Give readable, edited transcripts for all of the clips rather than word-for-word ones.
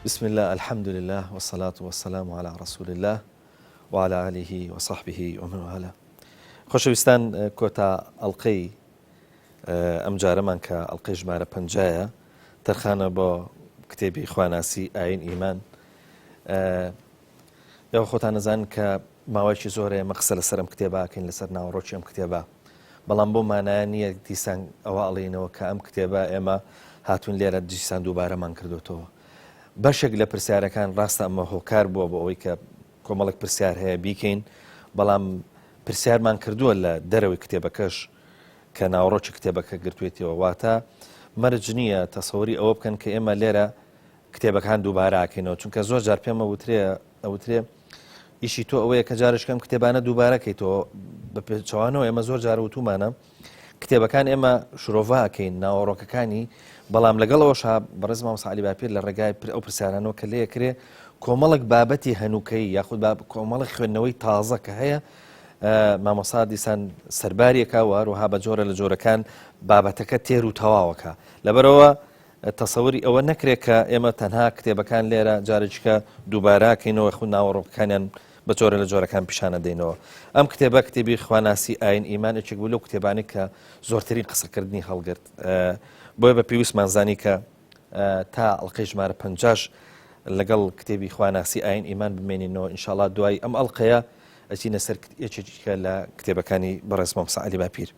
بسم الله الحمد لله والصلاة والسلام على رسول الله وعلى آله وصحبه ومن والاه. خۆشەویستان کۆتا ئەڵقەی ئەم جارەمان کە ئەڵقەی ژمارە 50 تەرخانە بۆ کتێبی خواناسی ئاین ئیمان. ئێوە خۆتان نەزانن کە ماوەیەکی زۆرە ئێمە قسە لەسەر ئەم کتێباکەین لەسەر ناوەڕۆکی ئەم کتێبە، بەڵام بۆ مانایە نییە دیسان ئەوە ئەڵێنەوە کە ئەم کتێبە ئێمە هاتوون لێرە دیسان دووبارەمان کردوتەوە. بەشێک لە پرسیارەکان ڕاستە ئەمە هۆکار بووە بۆ ئەوەی کە کۆمەڵێک پرسیار هەیە بیکەین، بەڵام پرسیارمان کردووە لە دەرەوەی کتێبەکەش کە ناوەڕۆکی کتێبەکە گرتوێتەوە، واتە مەرج نییە تەسەووری ئەوە بکەن کە ئێمە لێرە کتێبەکان دووبارەکەینەوە، چونکە زۆر جار پێمە ئەوترێ ئیشی تۆ ئەوەیە کە جارشکەم کتێبانە دووبارەکەیتەوە بە پێچەوانەوە. ئێمە زۆر جار وتومانە کتێبەکان ئێمە شرۆڤاکەین ناوەڕۆکەکانی، بەڵام لەگەڵەوەش بەڕێز مامۆستا عەلی باپیر لە ڕێگای ئەو پرسیارانەوە کە لێکرێ کۆمەڵێک بابەتی هەنووکەی یاخود کۆمەڵی خوێندنەوەی تازە کە هەیە مامۆستا دیسان سەرباریەکە و هەروەها بە جۆرە لە جۆرەکان بابەتەکە تێر و تەواوەکە. لەبەرەوە تەسەووری ئەوە نەکرێت کە ئێمە تەنها کتێبەکان لێرە جارێککە دووبارەکەینەوە خو ناوەڕۆکەکانیان بە جۆرە لە جۆرەکان پیشانە دێنەوە. ئەم کتێبە کتێبی خواناسی ئاین ئیمانێکێک بوو لەو کتێبانی کە زۆرترین قسەکردنی هەڵگرت، بۆیە بە پێویستمان زانی کە تا ئەڵقەی ژمارە 50 لەگەڵ کتێبی خواناسی ئاین ئیمان بمێنینەوە. ئینشاءڵڵا دوای ئەم ئەڵقەیە ئەچینە سەر یەکێکە لە کتێبەکانی بەڕێز مامۆستا عەلی باپیر.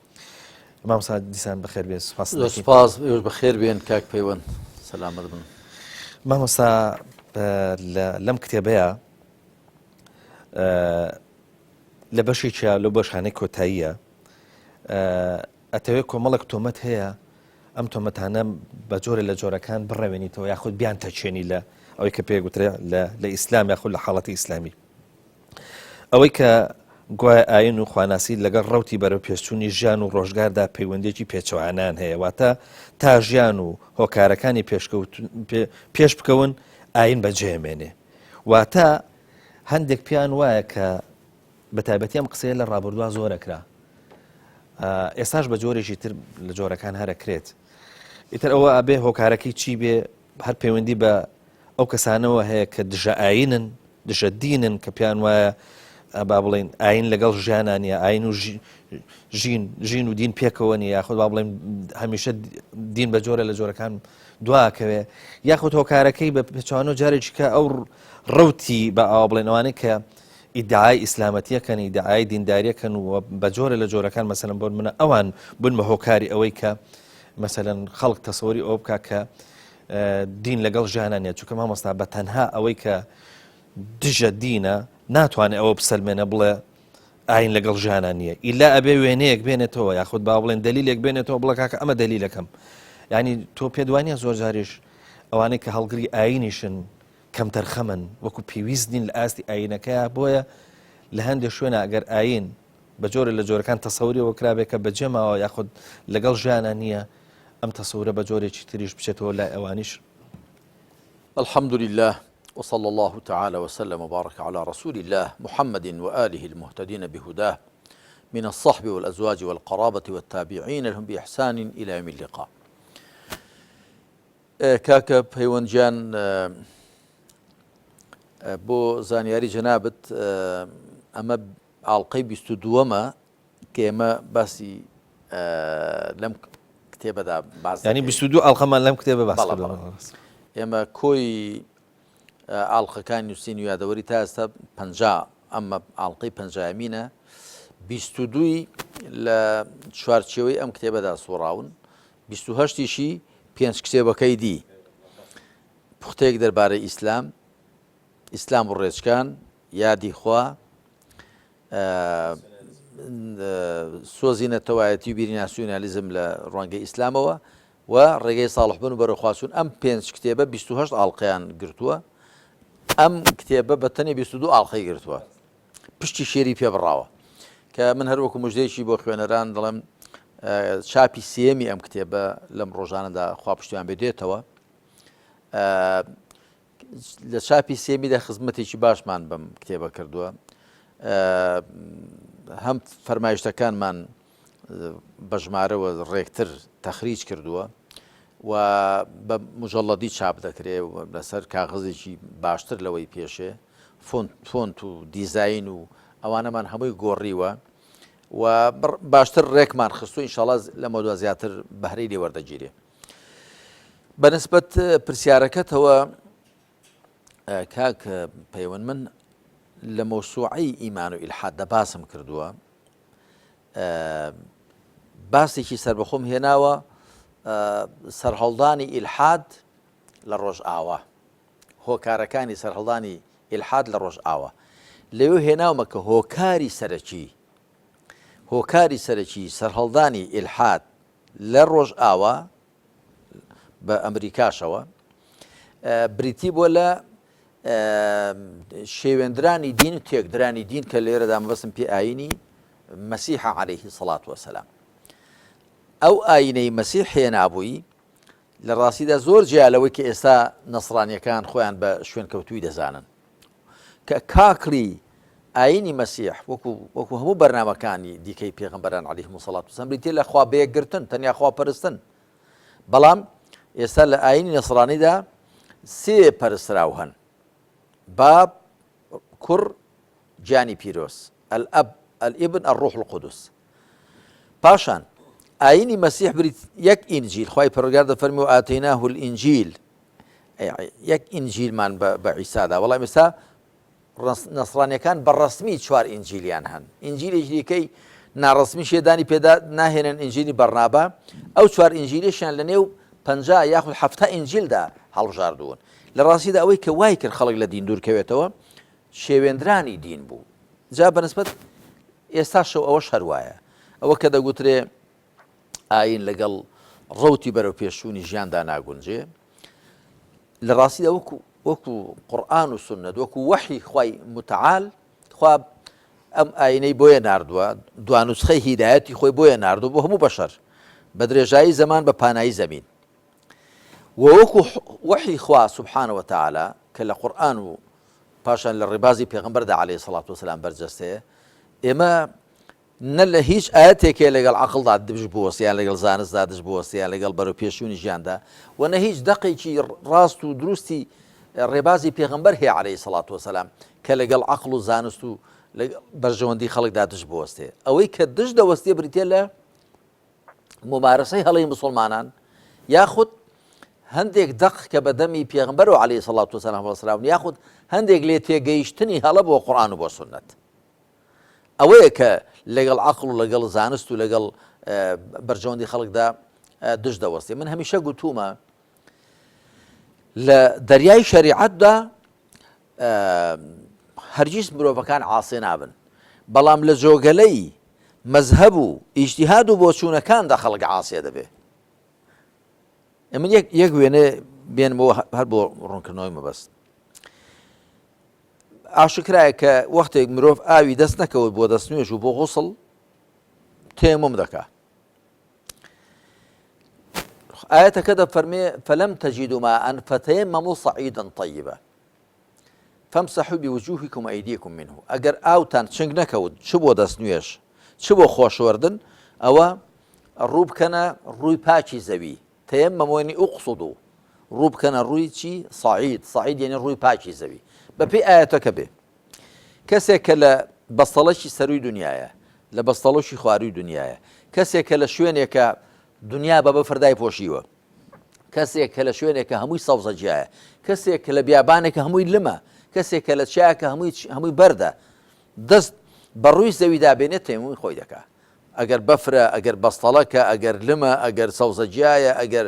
مامۆستا دیسان بەخێر بێ. سپاس بەخێر بێن کاک پەیوەند، سەلامەت بن. مامۆستا لەم کتێبەیە لە بەشێکە لەو بەشانەی کۆتاییە ئەتەوێت کۆمەڵێک تۆمەت هەیە، ئەم تۆمەتانە بە جۆرە لە جۆرەکان بڕێوێنیتەوە یاخود بیان تەچێنی لە ئەوەی کە پێگوترێ لە ئیسلام یاخود لە حاڵەتی ئیسلامی. ئەوەی کە گوایە ئاین و خواناسی لەگەڵ ڕەوتی بەرەو پێشچوونی ژیان و ڕۆژگاردا پەیوەندێکی پێچەوانان هەیە، واتە تا ژیان و هۆکارەکانی پێش بکەون ئاین بەجێمێنێ. واتە هەندێک پیان وایە کە بە تایبەتی ئەم قسەیە لە ڕابردووە زۆرەکرا، ئێستاش بە جۆرێکی تر لە جۆرەکان هەرەکرێت. ئیتر ئەوە ئەبێ هۆکارەکەی چی بێ، هەر پەیوەندی بە ئەو کەسانەوە هەیە کە دژە ئاینن دژە دینن کە پیان وایە با بڵێن ئاین لەگەڵ ژیانانیە، ئاین و ژین و دین پێکەوە نیە، یاخود با بڵێن هەمیشە دین بە جۆرە لە جۆرەکان دواکەوێ، یاخود هۆکارەکەی بە پێچوانەوە جارێکی کە ئەو ڕەوتی بە ئاوا بڵێن ئەوانەی کە ئیدعای ئیسلامەتیەکەن ئیدعای دینداریەکەن و بە جۆرە لە جۆرەکان مەسەلەن بۆ منە ئەوان بن بە هۆکاری ئەوەی کە مەسەلەن خەڵک تەسەووری ئەو بکە کە دین لەگەڵ ژیانانیە، چونکە مامۆستا بە تەنها ئەوەی کە دژە دینە ناتوانێت ئەوە بسەلمێنە بڵێ ئاین لەگەڵ ژیانان نییە، ئیلا ئەبێ وێنەیەک بێنێتەوە یاخود با بڵێن دلیلێک بێنێتەوە بڵێ کاکە ئەمە دلیلەکەم. یعنی تۆ پێدوانیە زۆر جاریش ئەوانەی کە هەڵگری ئاینیشن کەم تەرخەمن وەکو پێویست دین لە ئاستی ئاینەکەیە، بۆیە لە هەندێک شوێنە ئەگەر ئاین بە جۆرە لە جۆرەکان تەسەووریەوە کرابێت کە بەجێماوە یاخود لەگەڵ ژیانان نییە، ئەم تەسەوورە بە جۆرێکی تریش بچێتەوە لای ئەوانیش. الحمد لله وصلى الله تعالى وسلم وبارك على رسول الله محمد وآله المهتدين بهداه من الصحب والأزواج والقرابة والتابعين لهم بإحسان إلى يوم اللقاء. كاكا پەیوەندیان بۆ زانیاری جەنابەت ئەمە ئاڵلقەی 22ەمە کە ئێمە باسی لەم کتێبەدا ینی 22 ئاڵلقەمان لەم کتێبە باس ئێمە کۆی ئاڵلقەکانی نووسین و یادەوەری تا ئێستا 50 ئەمە ئاڵلقەی 50مینە، 22 لە چوارچێوەی ئەم کتێبەدا سوڕاون، 28یشی 5 کتێبەکەی دی پوختەیەک دەربارەی ئیسلام و ڕێچکان، یادی خوا، سۆزی نەتەوایەتی و بیری ناسیۆنالیزم لە ڕوانگەی ئیسلامەوە و ڕێگەی ساڵحبوون و بەرەخواچوون. ئەم 5 کتێبە 28 ئاڵلقەیان گرتووە، ئەم کتێبە بە تەنێ 22 ئاڵلقەی گرتووە، پشتی شێری پێ بڕاوە، کە من هەروەکو مژدەیەکی بۆ خوێنەران دەڵێم چاپی سێمی ئەم کتێبە لەم ڕۆژانەدا خوا پشتیان بێدێتەوە. لە چاپی سێمیدا خزمەتێکی باشمان بەم کتێبە کردووە، هەم فەرمایشتەکانمان بە ژمارەوە ڕێکتر تەخریج کردووە، و بە مجەڵەدی چاپ دەکرێت لەسەر کاغزێکی باشتر لەوەی پێشێ فۆنت و دیزین و ئەوانەمان هەمووی گۆڕیوە و باشتر ڕێکمان خستو ئینشاڵڵا لە مەوضوع زیاتر بەهرەی لێ وەردەگیرێ. بەنسبەت پرسیارەکەتەوە کاک پەیوەند من لە مۆسوعەی ئیمان و ئیلحاد باسم کردووە، باسێکی سربەخۆم هێناوە سەرهەڵدانی ئیلحاد لە ڕۆژ ئاوا، هۆکارەکانی سەرهەڵدانی ئیلحاد لە ڕۆژ ئاوا. لەوێ هێناومە کە هۆکاری سەرەکی سەرهەڵدانی ئیلحاد لە ڕۆژ ئاوا بە ئەمریکاشەوە بریتی بۆ لە شێوێندرانی دین و تێکدرانی دین کە لێرەدا مەبەستم پێ ئاینی مەسیحە عەلەیهی سەڵات وەسەلام. ئەو ئاینەی مەسیح هێنابووی لە ڕاستیدا زۆر جیالەوەی کە ئێستا نەسڕانیەکان خۆیان بە شوێن کەوتووی دەزانن کە کاکڵی ئاینی مەسیح وەکو هەموو بەرنامەکانی دیکەی پێغەمبەران عەلەیهیمو سەڵات وەسەلام بریتێ لە خوابەیەکگرتن، تەنیا خواپەرستن. بەڵام ئێستا لە ئاینی نەسڕانیدا سێ پەرستراو هەن: باب، کوڕ، جانی پیرۆز، ئەلئەب، ئەلئیبن، ئەڕوح القودوس. پاشان ئاینی مەسیح بریت یەک ئینجیل، خوای پەروەردگار دەفەرمی و ئاتەیناه الئینجیل، یەک ئینجیلمان بە عیسادا. وەڵام ئێستا نەسڕانیەکان بەڕەسمی چوار ئینجیلیان هەن. ئینجیلێکی دیکەی ناڕەسمی شێدانی پێدا ناهێنن ئینجیلی بەرنابە، ئەو چوار ئینجیلیشیان لە نێو 50 یاخود 70 ئینجیلدا هەڵبژاردوون. لە ڕاستیدا ئەوەی کە وای کرد خەڵک لە دین دوورکەوێتەوە شێوێندرانی دین بوو. جا بەنسبەت ئێستا شەو ئەوەش هەروایە، ئەوە کە دەگوترێ ئاین لەگەڵ ڕەوتی بەرەو پێشوونی ژیاندا ناگونجێ، لە ڕاستیدا وەکو قورئان و سونەت، وەکو وەحی خوای متعال، خوا ئەم ئاینەی بۆیە ناردووە، دوانوسخەی هیدایەتی خۆی بۆیە ناردووە بۆ هەموو بەشەر بە درێژایی زەمان بە پانایی زەمین. وەکو وەحی خوا سبحانه وتعالى کە لە قورئان و پاشان لە ڕێبازی پێغەمبەردا عەلەیهی سەڵات وسەلام بەرجەستەیە، ئێمە نە لە هیچ ئاەتێکێ لەگەڵ عەقڵدا دژ بوەستیان، لەگەڵ زانستدا دژ بوەستیان، لەگەڵ بەرەو پێشوونی ژیاندا، و نە هیچ دەقێکی ڕاست و دروستی ڕێبازی پێغەمبەر هەیە عەلەیهی سەڵات وسەلام کە لەگەڵ عەقڵ و زانست و بەرژەوەندی خەڵکدا دژ بوەستێ. ئەوەی کە دژ دەوەستێ بریتێ لە ممارەسەی هەڵەی مسلمانان، یاخود هەندێک دەق کە بە دەمی پێغەمبەر و عەلەیهی سەڵات وسەلام وەسەلام، یاخود هەندێک لێ تێگەیشتنی هەڵە بۆ قورئان و بۆ سونەت. ئەوەیە کە لەگەڵ عەقڵ و لەگەڵ زانست و لەگەڵ بەرژەوەندی خەڵکدا دژ دەوەستێ. من هەمیشە گوتومە لە دەریای شەریعەتدا هەرگیز مرۆڤەکان عاسی نابن، بەڵام لە جۆگەلەی مەزهەب و ئیجتیهاد و بۆچوونەکاندا خەڵک عاسیە دەبێ. من یەک وێنە بێنمەوە هەر بۆ ڕوونکردنەوەی مەبەست. ئاشکرایە کە وەختێک مرۆڤ ئاوی دەست نەکەوت بۆ دەستنوێژ و بۆ غوسڵ تەیەموم دەکا. ئاەتەکە دەفەرمێ فەلەم تەجیدوا ماء فتەیەمەموا صەعیدًا طەیبًا فەمسەحوا بوجوهکم وەئەیدیکم منه. ئەگەر ئاوتان چنگ نەکەوت چ بۆ دەستنوێژ چ بۆ خۆشوەردن، ئەوە ڕوو بکەنە ڕووی پاکی زەوی. تەیەمەموا ئوقسدوا، ڕوو بکەنە ڕووی چی؟ صەعید. صەعید یعنی ڕووی پاکی زەوی. بەپێی ئاەتەکە بێ کەسێک کە لە بەستەڵەکی سەرووی دنیاە، لە بەستەڵەشی خواروی دنیاە، کەسێک کە لە شوێنێکە دنیا بە بەفردای پۆشیوە، کەسێک کە لە شوێنێکە هەمووی سەوزەجیایە، کەسێک کە لە بیابانێکە هەمووی لمە، کەسێک کە لە چایەکە هەمووی بەردە، دەست بە ڕووی زەویدا بێنێت تەیەمومی خۆی دەکا. ئەگەر بەفرە، ئەگەر بەستەڵەکە، ئەگەر لمە، ئەگەر سەوزەجیایە، ئەگەر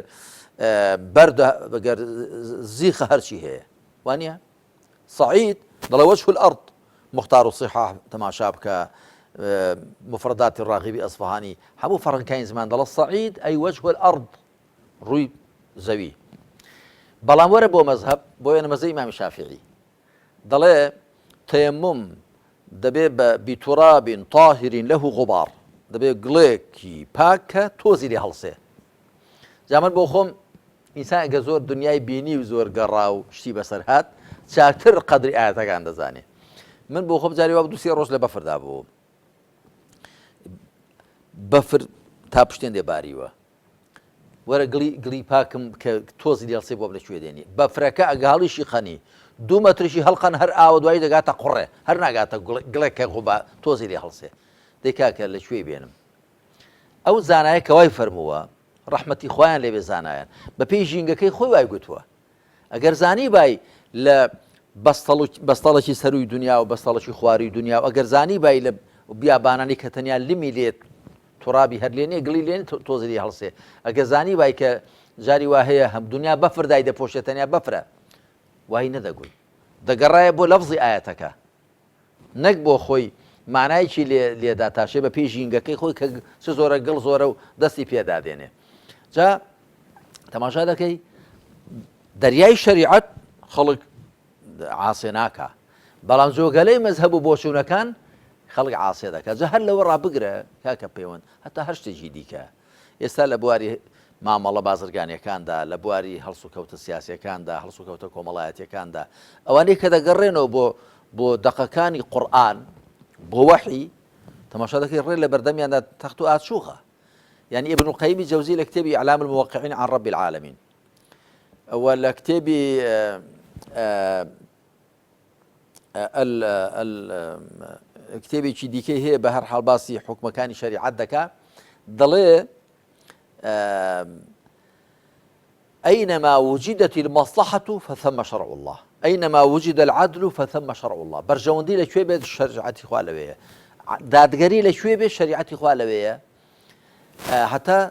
بەردە، ئەگەر زیخە هەرچی هەیە، وانە صعيد ضل وجه الأرض. مختار الصحاح تماشا بك مفردات الراغبي أصفهاني حبو فرن كاين زمان ضل الصعيد أي وجه الأرض روي زوي. بلان ورا بو مذهب بو أنا مذهب إمام الشافعي ضل تيمم دبي بتراب طاهر له غبار، دبي قليكي باكا توزي لي هلسه. زمان بو خوم إنسان جزور دنياي بيني وزور قراو شتي بسر هات چاکتر قەدری ئاەتەکان دەزانێ. من بۆ خۆم جاری وا دووسێ ڕۆژ لە بەفردا بوو، بەفر تا پشتێن دێ باریوە، وەرە گڵی پاکم کە تۆزی لێڵسێ بۆ لەکوێ دێنی بەفرەکە ئەگەڵیشی خەنی 2 مەترشی هەڵقەن هەر ئاوە دوایی دەگاتە قوڕێ هەر ناگاتە گڵێکە غوبا تۆزی لێ هەڵسێ دەیکاکە لەکوێ بێنم ئەو زانایە کەوای فەرمووە ڕەحمەتی خۆیان لێبێ زانایان بە پێی ژینگەکەی خۆی وای گوتووە ئەگەر زانی بای لە بەستەڵێکی سەروی دنیا و بەستەڵێکی خواری دنیا و ئەگەر زانی بای لە بیابانانی کە تەنیا لمی لێت تۆڕابی هەر لێنێ گڵی لێن تۆزی هەڵسێ ئەگە زانی بای کە جاری وا هەیە هەم دنیا بەفردای دەپۆشێت تەنیا بەفرە وای نەدەگوی دەگەڕایە بۆ لەفزی ئاەتەکە نەک بۆ خۆی مانایکی لێدا تاشێ بە پێی ژینگەکەی خۆی کە چ زۆرە گڵ زۆرە و دەستی پێدادێنێ جا تەماشا دەکەی دەریای شەریعەت خەڵک عاسێ ناکە بەڵام جۆگەلەی مەزهەب و بۆچوونەکان خەڵک عاسێ دەکات جا هەر لەوە ڕابگرە کاکە پەیوەند هەتا هەر شتێکی دیکە ئێستا لە بواری مامەڵە بازرگانیەکاندا لە بواری هەڵسو کەوتە سیاسیەکاندا هەڵسو کەوتە کۆمەڵایەتیەکاندا ئەوانەی کە دەگەڕێنەوە بۆ دەقەکانی قورئان بۆ وەحی تەماشا دەکەی ڕێ لە بەردەمیاندا تەخت و ئاچووخە يعني ابن القيم الجوزي لكتابي إعلام الموقعين عن رب العالمين ولا كتابي كتابي ديكي هي بهر حال باسي حكم كان شريعة دكا ضلي أينما وجدت المصلحة فثم شرع الله أينما وجد العدل فثم شرع الله برجوندي لشوي بيت شريعة خوالوية دادگري لشوي بيت شريعة خوالوية حتى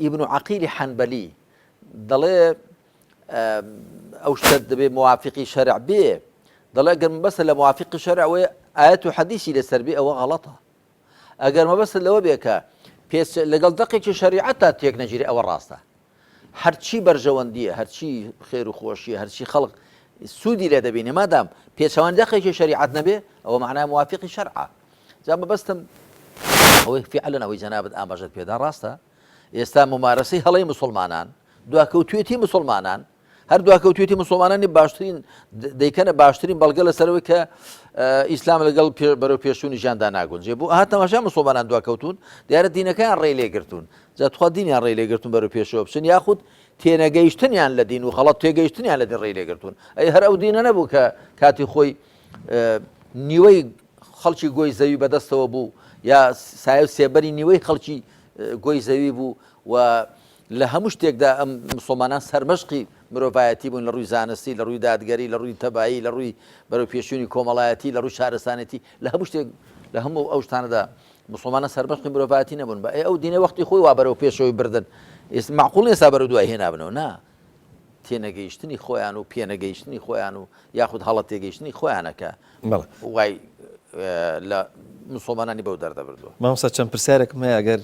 ابن عقيل حنبلي ضلي أو اشتد بموافقي شرع به ضلي أجر بس لموافقي شرع وآيات وحديثي لسربي أو غلطة أجر ما بس لو بيك بيس لقل دقيق شريعتها تيك نجري أو الراسته هرچی برجواندیه هرچی خیر و خوشی هرچی خلق سودی لده بینه مادام پیشوان دقیق شریعت نبی او معناه موافق شرعه زعما بستم هو فعلا او جنابت اماجت پیدا راسته استا ممارسه هلی مسلمانان دواکوتویتی مسلمانان هر دواکوتویتی مسلمانان باشترین دیکنه باشترین بلگل سروی که اسلام لقل برو پیشونی جاندا ناگون جبو ها تماشا مسلمانان دواکوتون دیار دینکان ریلی گرتون جات خو دینیان ریلی گرتون برو پیشو بسن یاخود تێنەگەیشتنیان لە دین و خەڵەت تێگەیشتنیان لە دین ڕێی لێگرتوون ئەی هەر ئەو دینە نەبوو کە کاتی خۆی نیوەی خەڵکی گۆی زەوی بەدەستەوە بوو یا سایە سێبەری نیوەی خەڵکی گۆی زەوی بوو و لە هەموو شتێکدا ئەم مسلمانان سەرمەشقی مرۆڤایەتی بوون لە ڕووی زانستی لە ڕووی دادگەری لە ڕووی تەبایی لە ڕووی بەرەو پێشوونی کۆمەڵایەتی لە ڕووی شارستانەتی لە هەموو شتێک لە هەموو ئەو شتانەدا مسلمانە سەرمەشقی مرۆڤایەتی نەبوون بە ئەو دینە وەختی خۆی وا بەرەو پێشەوەی بردن معقول ئێستا بەرەو دوای هێنابنەوە نا تێنەگەیشتنی خۆیان و پێنەگەیشتنی خۆیان و یاخود هەڵە تێگەیشتنی خۆیانەکە وای لە مسلمانانی بەو دەردەبردووە مامۆستا چەند پرسیارێکم هەیە ئەگەر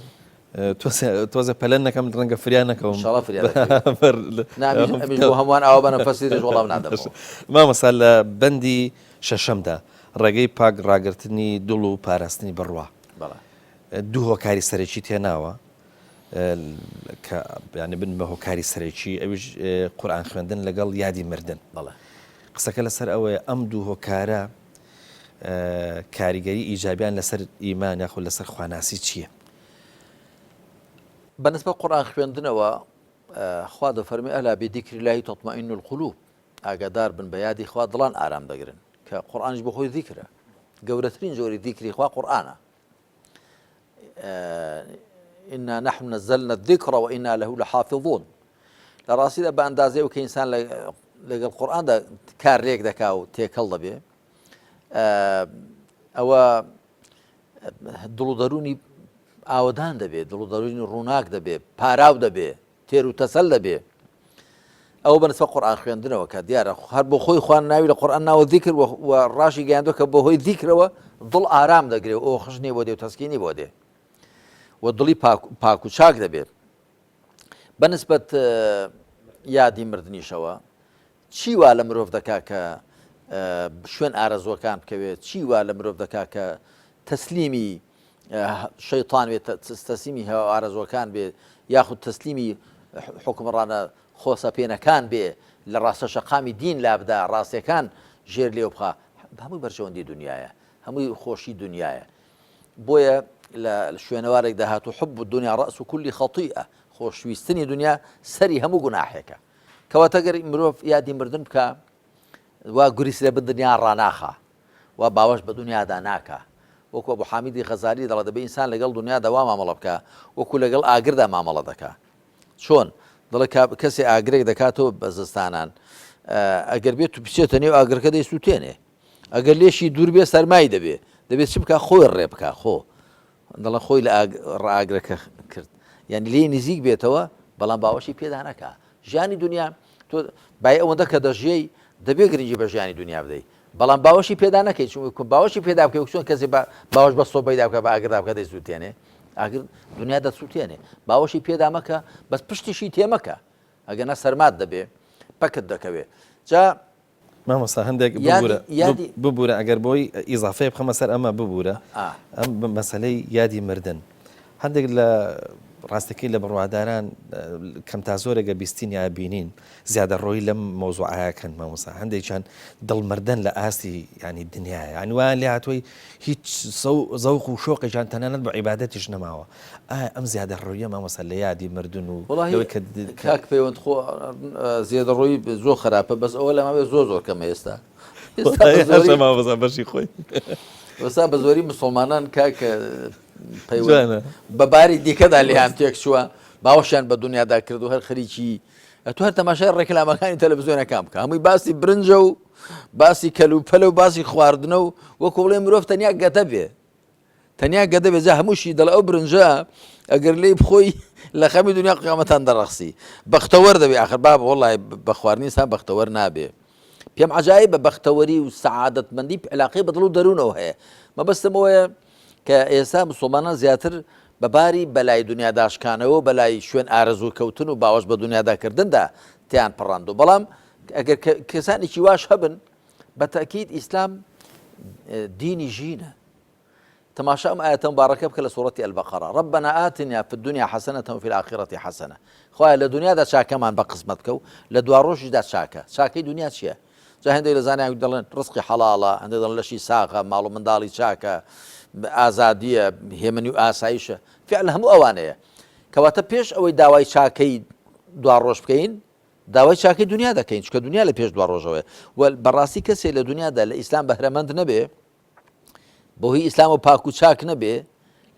تۆزە پەلەن نەکەم ڕەنگە فریان نەکەم هەمووان ئەوە بە نەفەسی وەڵام نادەم مامۆستا لە بەندی شەشەمدا ڕێگەی پاک ڕاگررتنی دڵ و پاراستنی بڕوا دوو هۆکاری سەرەکی تێناوە کە ینی بن بە هۆکاری سەرەکی ئەویش قورئان خوێندن لەگەڵ یادی مردن قسەکە لەسەر ئەوەیە ئەم دوو هۆکارە کاریگەری ئیجابیان لەسەر ئیمان یاخود لەسەر خواناسی چییە؟ بەنسبە قورئان خوێندنەوە خوا دەفەرمێ ئەلا بذیکری الله تطمئن القلوب ئاگادار بن بە یادی خوا دڵان ئارام دەگرن کە قورئانیش بە خۆی ذیکرە گەورەترین جۆری ذیکری خوا قورئانە إنا نحن نزلنا الذكر وإنا له لحافظون لراسي ده بأندازه وكإنسان لقى القرآن ده كاريك ده كاو تيكل ده بيه أو دلو دروني آودان ده بيه دلو دروني روناك ده بيه باراو ده بيه تيرو تسل ده بيه أو بالنسبة القرآن خويندنا وكديار هر بخوي خوان ناوي القرآن ناو الذكر والراشي جاندو كبهوي الذكر وضل آرام ده قريب أو خشني بودي وتسكيني بودي ودڵی پاک و چاک دەبێت بەنسبەت یادی مردنیشەوە چی وا لە مرۆڤ دەکا کە شوێن ئارەزوەکان بکەوێت چی وا لە مرۆڤ دەکا کە تەسلیمی شەیطان بێت تەسلیمی هەوا ئارەزوەکان بێت یاخود تەسلیمی حکمڕانە خۆسەپێنەکان بێ لە ڕاستە شەقامی دین لابدا ڕاستیەکان ژێر لێو بخا هەمووی بەرژەوەندی دنیاە هەمووی خۆشی دنیاە بۆیە لە شوێنەوارێک داهات و حب الدنيا رأس كل خطيئة خۆشویستنی دنیا سەری هەموو گوناحێکە کەواتە گەر مرۆڤ یادی مردن بکە وا گوریس لێ دنیا ڕناخە وا باوەش بە دنیادا ناکە وەکو بۆ حامیدی غەزالی دەڵێ دەبێ ئینسان لەگەڵ دنیادا وا مامەڵە بکە وەکو لەگەڵ ئاگردا مامەڵە دەکا چۆن دڵێ کەسێ ئاگرێک دەکاتەوە بە زستانان ئەگەر بێت تو بچێتە نێو ئاگرەکە دەیسووتێنێ ئەگەر لێشی دوور بێ سەرمای دەبێت چ بکە خۆی ڕێ بکە خۆ دەڵە خۆی لە ئاگرەکە کرد یعنی لێ نزیک بێتەوە بەڵام باوەشی پێدا نەکە ژیانی دنیا تۆ بای ئەوەندە کە دەژێی دەبێ گرنگی بە ژیانی دنیا بدەیت بەڵام باوەشی پێدا نەکەیت چون باوەشی پێدا بکەی چۆن کەسێ باوەش بە سۆبەیدا بکە بە ئاگردا بکە دەیسووتێنێ ئاگر دنیا دەسووتێنێ باوەشی پێدا مەکە بەس پشتیشی تێمەکە ئەگەنە سەرمات دەبێ پەکت دەکەوێت جا مامۆستا هەندێک ببوورە ئەگەر بۆی ئیزافەیە بخەمە سەر ئەمە ببوورە ئەم مەسەلەی یادی مردن هەندێک لە ڕاستەکەی لە بڕواداران کەم تا زۆرێگە بیستینیا بینین زیادە ڕۆی لەم مۆزوعایەکەن مامۆستا هەندێکیان دڵمردن لە ئاستی ینی دنیاە ینوان لێ هاتووی هیچ زەوق و شۆقیشان تەنانەت بە عیبادەتیش نەماوە ئەم زیادە ڕۆیە مامۆستا لە یادی مردن و کاک پەیوەند خۆ زیادە ڕۆی زۆر خراپە بەس ئەوە لەماوێ زۆر کەمە ئێستا بەشی خۆی وەستا بە زۆری مسلمانان کاکە بەباری دیکەدا لێیان تێک چووە باوەشیان بە دنیادا کرد و هەر خەریکی تو هەر تەماشای ڕێکلامەکانی تەلەڤیزیۆنەکان بکە هەمووی باسی برنجە و باسی کەلوپەلە و باسی خواردنە و وەکو بڵێ مرۆڤ تەنیا گەدە بێ تەنیا گەدە بێ جا هەمووشی دەڵێ ئەو برنجە ئەگەر لێی بخۆی لە خەمی دنیا قیامەتان دەڕەخسی بەختەوەر دەبێ ئاخر با وەڵای بە خواردنی سان بەختەوەر نابێ پێم عەجایبە بەختەوەری و سەعادەتمەندی علاقەی بە دڵ و دەروونەوە هەیە مەبەستمەوەیە کە ئێستا مسلمانان زیاتر بەباری بەلای دنیاداشکانەوە بەلای شوێن ئارەزوو کەوتن و باوەش بە دنیاداکردندا تیان پەڕاند و بەڵام ئەگەر کەسانێکی واش هەبن بە تەکید ئیسلام دینی ژینە تەماشا ئەم ئاەتە مبارەکە بکە لە سوورەتی ئەلبەقەرە ربنا آتنا في الدنيا حسنة وفي الآخرة حسنة خوایە لە دنیادا چاکەمان بە قسمەت بکە و لە دوا ڕۆژیدا چاکەی دنیا چییە جا هەندێک لە زانایان دەڵێن ڕزقی حەڵاڵە هەندێک دەڵێن لەشی ساغە ماڵ و منداڵی چاکە ئازادیە هێمنی و ئاسایشە فعلا هەموو ئەوانەیە کەواتە پێش ئەوەی داوای چاکەی دوا ڕۆژ بکەین داوای چاکەی دنیا دەکەین چکە دنیا لە پێش دوا ڕۆژەوەی بەڕاستی کەسێک لە دنیادا لە ئیسلام بەهرەمەند نەبێ بۆ هی ئیسلام و پاک و چاک نەبێ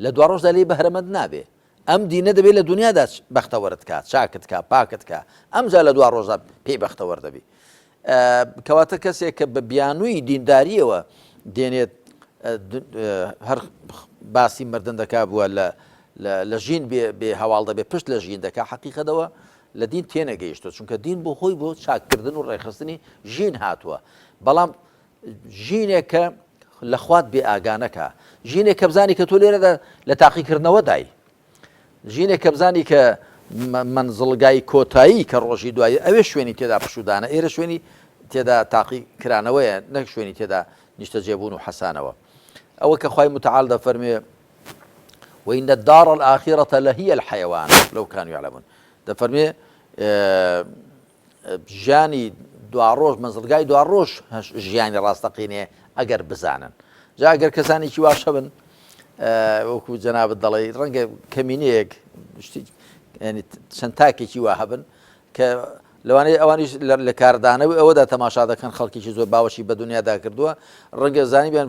لە دوا ڕۆژدا لێ بەهرەمەند نابێ ئەم دینە دەبێت لە دنیادا بەختەوەرت کات چاکت کا پاکت کا ئەمجا لە دوا ڕۆژدا پێی بەختەوەر دەبی کەواتە کەسێک کە بە بیانووی دینداریەوە دێنێت هەر باسی مردن دەکا بووە لە ژین بێ هەواڵ دەبێ پشت لە ژین دەکا حەقیقەتەوە لە دین تێنەگەیشتۆ چونکە دین بۆ خۆی بۆ چاککردن و ڕێخستنی ژین هاتووە بەڵام ژینێک کە لە خوات بێ ئاگانەکە ژینێک کە بزانی کە تۆ لێرەدا لە تاقیکردنەوە دای ژینێک کە بزانی کە منزڵگای کۆتایی کە ڕۆژی دوایە ئەوێ شوێنی تێدا پشودانە ئێرە شوێنی تێدا تاقی کرانەوەیە نەک شوێنی تێدا نیشتە جێبوون و حەسانەوە ئەوە کە خوای متعال دەفەرمێ وإن الدار الآخرة لهي الحيوان لو كانوا يعلمون دەفەرمێ ژیانی دوا ڕۆژ مەنزڵگای دوا ڕۆژ ژیانی ڕاستەقینێ ئەگەر بزانن جا ئەگەر کەسانێکی واش هەبن وەکو جەنابەت دەڵێ ڕەنگە کەمینەیەک چەند تاکێکی وا هەبن کە لەوانەیە ئەوانیش لە کاردانەوە ئەوەدا تەماشا دەکەن خەڵکیی زۆر باوەشی بە دنیادا کردووە ڕەنگە زانی بێن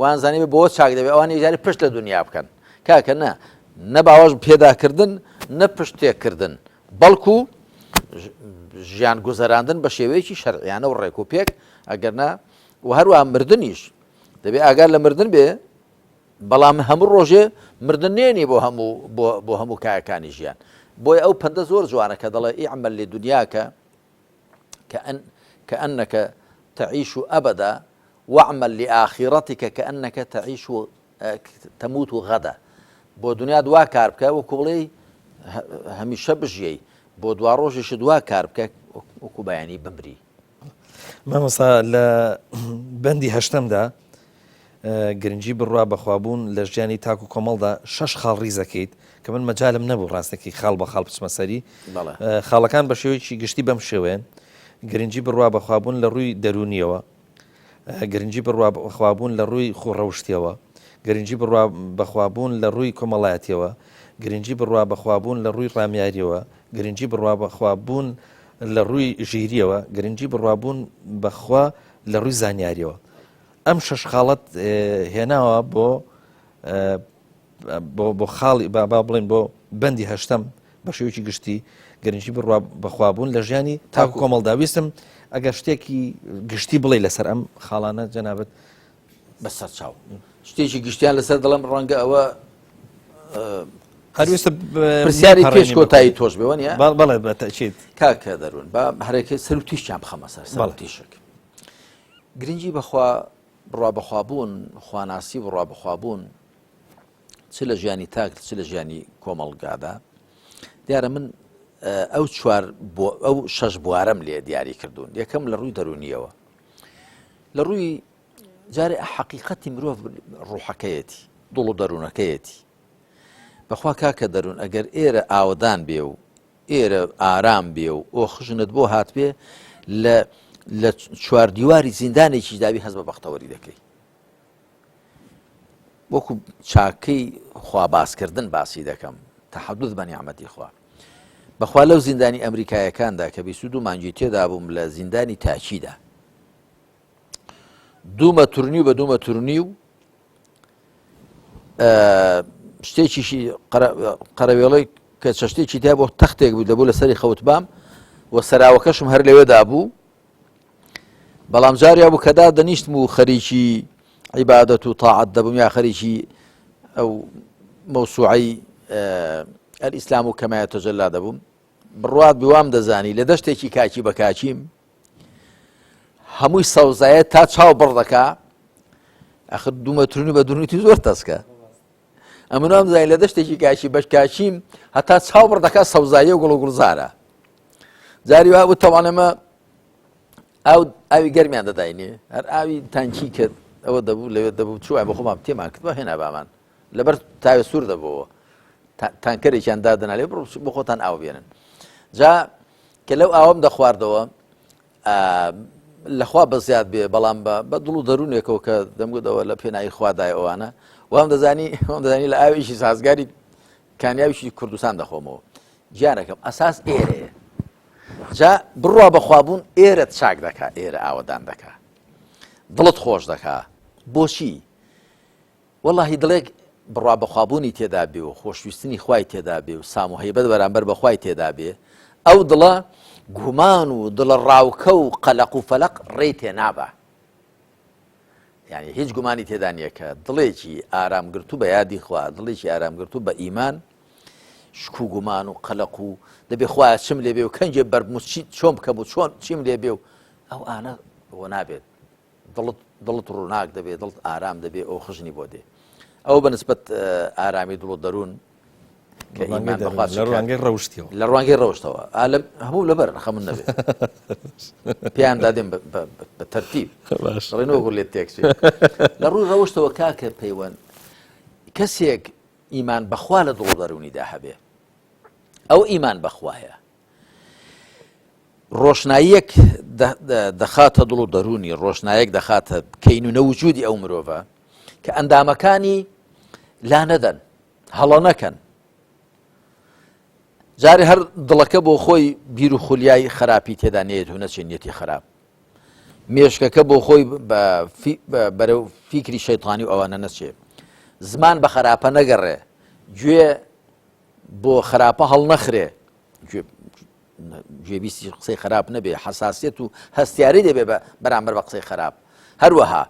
وان زانانی بۆ چاک دەبێت ئەوانی جاری پشت لە دنیا بکەن کاکە نە باوەش پێداکردن نە پشت تێکردن بەڵکو ژیان گوزەراندن بە شێوەیەکی شەرعیانە و ڕێک و پێک ئەگەرنا و هەروە مردنیش دەبێت ئاگار لە مردن بێ بەڵام هەموو ڕۆژێ مردن نێنی بۆ هەموو کایەکانی ژیان بۆیە ئەو پەندە زۆر جوانە کە دەڵێ ئیعمل لدنیاکە كأنك تعيش أبدا واعمل لآخرتك كأنك تعيش تموت غدا بۆ دنیا دوا کار بکە وەکو بڵێ هەمیشە بژیەی بۆ دوا ڕۆژێش دوا کار بکە وەکو بەیانی بمری مامۆستا لە بەندی هەشتمدا گرنگی بڕوا بەخوابوون لە ژیانی تاک و کۆمەڵدا 6 خاڵ ڕیزەکەیت کە من مەجالم نەبوو ڕاستێکی خاڵ بە خاڵ بچمە سەری خاڵەکان بە شێوەیەکی گشتی بەم شێوەیەن گرنگی بڕوا بەخوابوون لە ڕووی دەرونیەوە گرنگی بڕوا بەخوابوون لە ڕووی خوڕەوشتیەوە گرنگی بڕوا بەخوابوون لە ڕووی کۆمەڵایەتیەوە گرنگی بڕوا بەخوابوون لە ڕووی ڕامیاریەوە، گرنگی بڕوا بەخوابوون لە ڕووی ژیریەوە، گرنگی بڕوابوون بەخوا لە ڕووی زانیاریەوە. ئەم شەش خاڵەت هێناوە بۆ خاڵی با بڵێن بۆ بەندی هەشتم بە شێوەیەکی گشتی گرنگی بڕوا بەخوابوون لە ژیانی تاکو کۆمەڵداویستم ئەگەر شتێکی گشتی بڵێ لەسەر ئەم خاڵانە جەنابەت بەسەر چاو شتێکی گشتیان لەسەر دەڵم ڕەنگە ئەوە هەرویستە پرسیاری پێش کۆتایی تۆش بێوەنیە بەڵێ بەتەچیت کاکە دەروون بە هەرێکی سەر و تیشیان بخەمە سەر تیشک گرنگی بەخوا بڕوا بەخوابوون خواناسی بڕوا بەخوابوون چ لە ژیانی تاک چ لە ژیانی کۆمەڵگادا دیارە من ئەو شەش بوارەم لێ دیاری کردوون. یەکەم لە ڕووی دەرونیەوە، لە ڕووی جارێ حەقیقەتی مرۆڤ ڕوحەکەیەتی دڵ و دەروونەکەیەتی. بەخوا کاکە دەروون ئەگەر ئێرە ئاودان بێ و ئێرە ئارام بێ و ئۆخژنت بۆ هات بێ لە چواردیواری زیندانێکی داوی هەز بە بەختەوەری دەکەی. وەکو چاکەی خواباسکردن باسی دەکەم تەحەدوث بە نیعمەتی خوا. بەخوا لەو زیندانی ئەمریکایەکاندا کە 22 مانگی تێدا بووم لە زیندانی تاچیدا 2 مەترنی و بە 2 مەترنی و شتێکیشی قەرەوێڵەی کە چەشتێکی تیا بۆ تەختێک بوو دەبوو لەسەری خەوتبام و سەراوەکەشم هەر لەوێدا بوو. بەڵام جاریا بوو کەدا دەنیشتم و خەریکی عیبادەت و تاعەت دەبووم یا خەریکی ئەو مەوسوعەی ئەلئیسلام و کەما یەتەجەلا دەبووم. بڕوات بوام دەزانی لە دەشتێکی کاکی بە کاکیم هەمووی سەوزایە تا چاو بڕ دەکا ئەخر 2 مەترنی بە دوورنیتی زۆر تەسکە. ئەمە نام دەزانی لە دەشتێکی کاکی بەش کاکیم هەتا چاو بڕ دەکا سەوزایە و گوڵ و گوڵزارە. جاری وا بوو تەواڵ ئێمە ئاوی گەرمیان دەداینێ هەر ئاوی تانکی کرد ئەوە دەبوو لەوێ دەبوو چوە بە خۆمان تێمان کردوە هێنا بامان لەبەر تاوێ سوور دەبەوە تانکەرێکیان دادنالێ بۆ خۆتان ئاو بێنن. جا کە لەو ئاوم دەخواردەوە لەخوا بە زیاد بێ بەڵام بە دڵ و دەروونێکەوە کە دەمگوتەوە لە پێناوی خوادای ئەوانە وام دەزانی لە ئاویشی سازگاری کامیاویشی کوردستان دەخۆمەوە. گیانەکەم ئەساس ئێرەیە. جا بڕوا بەخوابوون ئێرەت چاک دەکا، ئێرە ئاوەدان دەکا، دڵت خۆش دەکا. بۆچی؟ وەڵاهی دڵێک بڕوا بەخوابوونی تێدا بێ و خۆشویستنی خوای تێدا بێ و سام و هەیبەت بەرامبەر بەخوای تێدا بێ ئەو دڵە گومان و دڵە ڕاوکە و قەلەق و فەلەق ڕێی تێنابە. یعنی هیچ گومانی تێدا نییە کە دڵێکی ئارامگرتوو بە یادی خوا، دڵێکی ئارامگرتوو بە ئیمان شک و گومان و قەلەق و دەبێ خوایە چم لێ بێ و کەنجێ بەرموس چۆن بکەم و چۆن چیم لێ بێ و ئەو ئانە بۆ نابێت. دڵت ڕووناک دەبێ، دڵت ئارام دەبێ، ئەو خژنی بۆ دێ. ئەو بەنسبەت ئارامی دڵ و دەروون کە ئیمان بەخوا لە ڕوانگەی ڕەوشتیەوە لە ڕوانگەی ڕەوشتەوە هەموو لەبەر خەمون نەبێت پێیان دادێن بە تەرتیب ڕێنەوە گوڵ لێت تێکسی لە ڕووی ڕەوشتەوە کاکە پەیوەند کەسێک ئیمان بەخوا لە دڵ و دەروونیدا هەبێ ئەو ئیمان بەخوایە ڕۆشناییەک دەخاتە دڵ و دەرونی، ڕۆشنایەک دەخاتە کەین و نەوجودی ئەو مرۆڤە کە ئەندامەکانی لا نەدەن هەڵە نەکەن. جارێ هەر دڵەکە بۆ خۆی بیر و خولیای خراپی تێدا نێت و نەچێنێتی خراپ، مێشکەکە بۆ خۆی بەرەو فیکری شەیطانی و ئەوانە نەچێ، زمان بە خراپە نەگەڕێ، گوێ بۆ خراپە هەڵ نەخرێ، گوێبیستی قسەی خراپ نەبێ، حەساسیەت و هەستیاری دەبێ بەرامبەر بە قسەی خراپ. هەروەها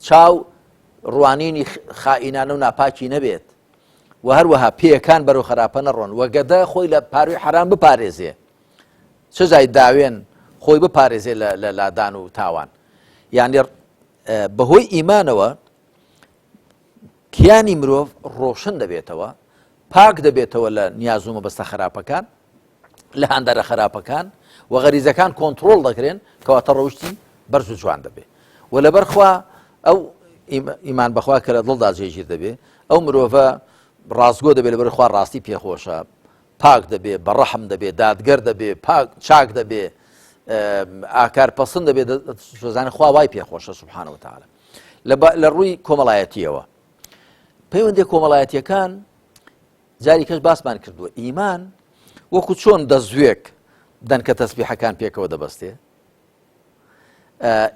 چاو ڕوانینی خائینانە و ناپاکی نەبێت و هەروەها پێیەکان بەرەو خراپە نەڕۆن و گەدە خۆی لە پاروی حرام بپارێزێ، چ جای داوێن خۆی بپارێزێ لە لادان و تاوان. یعنی بەهۆی ئیمانەوە کیانی مرۆڤ ڕۆشن دەبێتەوە، پاک دەبێتەوە لە نیاز و مەبەستە خراپەکان، لە هەندەرە خراپەکان و غەریزەکان کۆنتڕۆڵ دەکرێن کەواتە ڕەوشتی بەرز و جوان دەبێ و لەبەرخوا ئەو ئیمان بەخوا کە لە دڵدا جێگیر دەبێ ئەو مرۆڤە ڕاستگۆ دەبێت لەبەر خوا ڕاستی پێخۆشە، پاک دەبێ، بەڕەحم دەبێ، دادگەر دەبێ، چاک دەبێ، ئاکار پەسەند دەبێت، سۆزانە خوا وای پێخۆشە سوبحانە وتەعالا. لە ڕووی کۆمەڵایەتیەوە پەیوەندی کۆمەڵایەتیەکان جاری کەس باسمان کردووە ئیمان وەکو چۆن دەزوێک دەنکە تەسبیحەکان پێکەوە دەبەستێ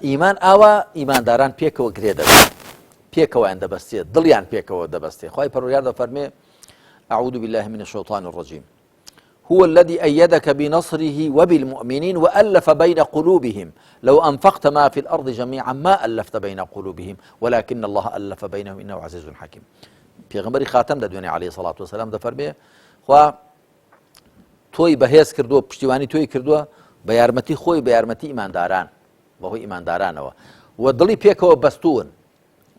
ئیمان ئاوا ئیمانداران پێکەوە گرێ دەبێت پێکەوەیان دەبەستێت دڵیان پێکەوە دەبەستێ خی پەروەردگار دەفەرمێ أعوذ بالله من الشيطان الرجيم هو الذي أيدك بنصره وبالمؤمنين وألف بين قلوبهم لو أنفقت ما في الأرض جميعا ما ألفت بين قلوبهم ولكن الله ألف بينهم إنه عزيز حكيم پێغەمبەری خاتەم دەدوێنێ عەلەیهی سەڵات وسەلام دەفەرمێ خوا تۆی بەهێز کردووە پشتیوانی تۆی کردووە بە یارمەتی خۆی بە یارمەتی ئیمانداران بەهۆی ئیماندارانەوە و دڵی پێکەوە بەستوون